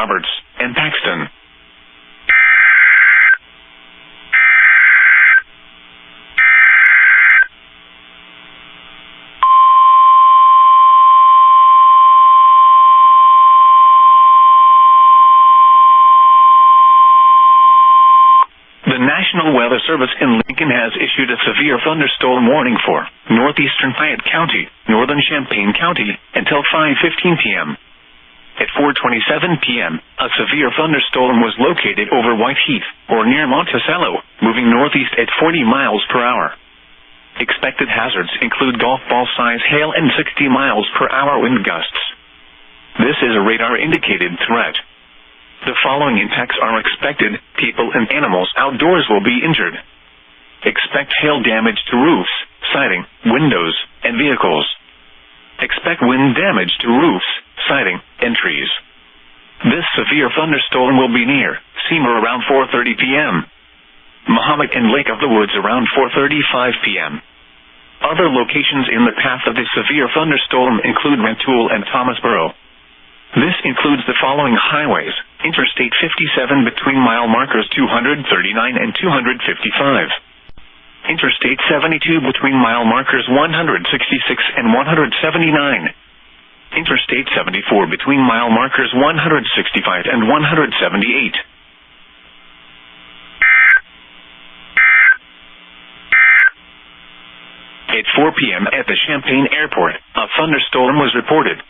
Roberts, and Paxton. The National Weather Service in Lincoln has issued a severe thunderstorm warning for northeastern Fayette County, northern Champaign County, until 5:15 p.m. At 4:27 p.m., a severe thunderstorm was located over White Heath, or near Monticello, moving northeast at 40 miles per hour. Expected hazards include golf ball-size hail and 60 miles per hour wind gusts. This is a radar-indicated threat. The following impacts are expected: people and animals outdoors will be injured. Expect hail damage to roofs, siding, windows, and vehicles. Expect wind damage to roofs, siding, and trees. This severe thunderstorm will be near Seymour around 4:30 p.m. Mahomet and Lake of the Woods around 4:35 p.m. Other locations in the path of the severe thunderstorm include Rantoul and Thomasboro. This includes the following highways: Interstate 57 between mile markers 239 and 255. Interstate 72 between mile markers 166 and 179. Interstate 74 between mile markers 165 and 178. At 4 p.m. at the Champaign Airport, a thunderstorm was reported.